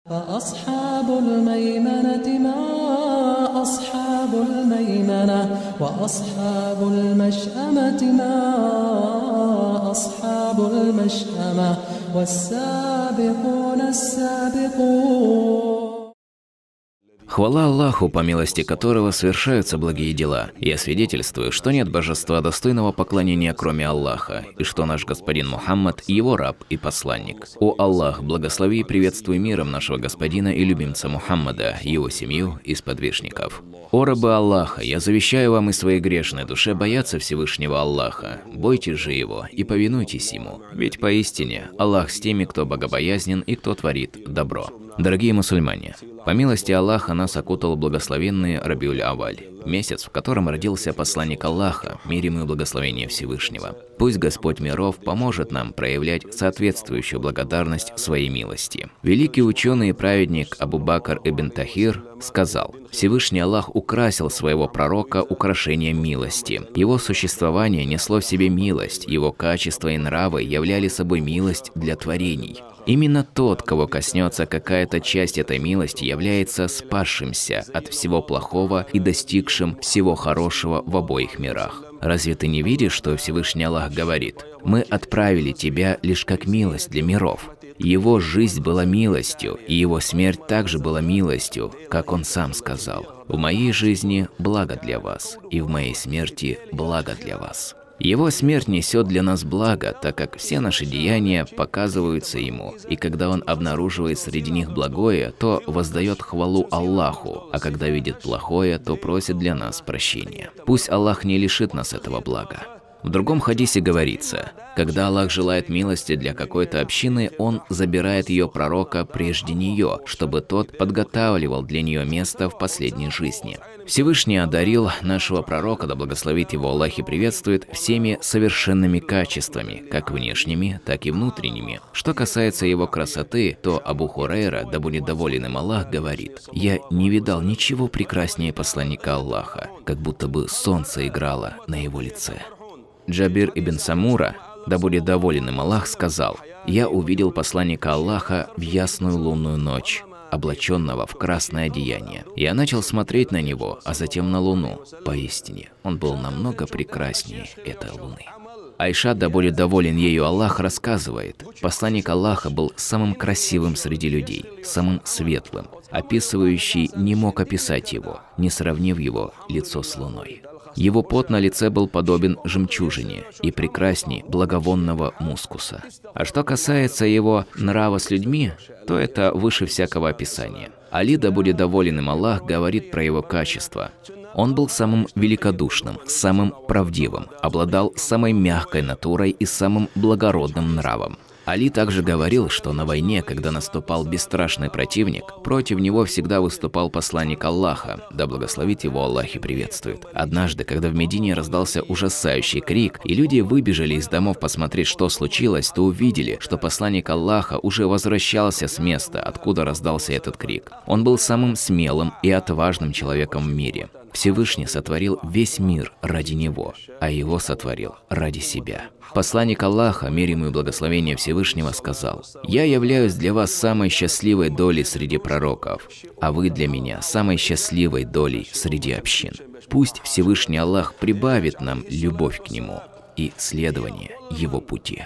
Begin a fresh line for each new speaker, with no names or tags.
فأصحاب الميمنة ما أصحاب الميمنة وأصحاب المشأمة ما أصحاب المشأمة والسابقون السابقون.
Хвала Аллаху, по милости которого совершаются благие дела. Я свидетельствую, что нет божества достойного поклонения, кроме Аллаха, и что наш господин Мухаммад – его раб и посланник. О Аллах, благослови и приветствуй миром нашего господина и любимца Мухаммада, его семью и сподвижников. О рабы Аллаха, я завещаю вам и своей грешной душе бояться Всевышнего Аллаха. Бойтесь же Его и повинуйтесь Ему, ведь поистине Аллах с теми, кто богобоязнен и кто творит добро. Дорогие мусульмане, по милости Аллаха нас окутал благословенный Рабиуль-Авваль, месяц, в котором родился посланник Аллаха, мир ему и благословение Всевышнего. Пусть Господь миров поможет нам проявлять соответствующую благодарность своей милости. Великий ученый и праведник Абу-Бакр ибн Тахир сказал: «Всевышний Аллах украсил своего пророка украшением милости. Его существование несло в себе милость, его качества и нравы являли собой милость для творений. Именно тот, кого коснется какая-то часть этой милости, является спасшимся от всего плохого и достигшим всего хорошего в обоих мирах. Разве ты не видишь, что Всевышний Аллах говорит: «Мы отправили тебя лишь как милость для миров». Его жизнь была милостью, и его смерть также была милостью, как он сам сказал: «В моей жизни благо для вас, и в моей смерти благо для вас». Его смерть несет для нас благо, так как все наши деяния показываются Ему, и когда Он обнаруживает среди них благое, то воздает хвалу Аллаху, а когда видит плохое, то просит для нас прощения. Пусть Аллах не лишит нас этого блага. В другом хадисе говорится: когда Аллах желает милости для какой-то общины, Он забирает ее пророка прежде нее, чтобы тот подготавливал для нее место в последней жизни. Всевышний одарил нашего пророка, да благословит его Аллах и приветствует, всеми совершенными качествами, как внешними, так и внутренними. Что касается его красоты, то Абу Хурайра, да будет доволен им Аллах, говорит: «Я не видал ничего прекраснее посланника Аллаха, как будто бы солнце играло на его лице». Джабир ибн Самура, да будет доволен им Аллах, сказал: «Я увидел посланника Аллаха в ясную лунную ночь, облаченного в красное одеяние. Я начал смотреть на него, а затем на луну. Поистине, он был намного прекраснее этой луны». Айша, да будет доволен ею Аллах, рассказывает: посланник Аллаха был самым красивым среди людей, самым светлым. Описывающий не мог описать его, не сравнив его лицо с луной. Его пот на лице был подобен жемчужине и прекрасней благовонного мускуса. А что касается его нрава с людьми, то это выше всякого описания. Али, да будет доволен им Аллах, говорит про его качества: он был самым великодушным, самым правдивым, обладал самой мягкой натурой и самым благородным нравом. Али также говорил, что на войне, когда наступал бесстрашный противник, против него всегда выступал посланник Аллаха, да благословит его Аллах и приветствует. Однажды, когда в Медине раздался ужасающий крик, и люди выбежали из домов посмотреть, что случилось, то увидели, что посланник Аллаха уже возвращался с места, откуда раздался этот крик. Он был самым смелым и отважным человеком в мире. Всевышний сотворил весь мир ради него, а его сотворил ради себя. Посланник Аллаха, мир ему и благословение Всевышнего, сказал: «Я являюсь для вас самой счастливой долей среди пророков, а вы для меня самой счастливой долей среди общин». Пусть Всевышний Аллах прибавит нам любовь к Нему и следование Его пути.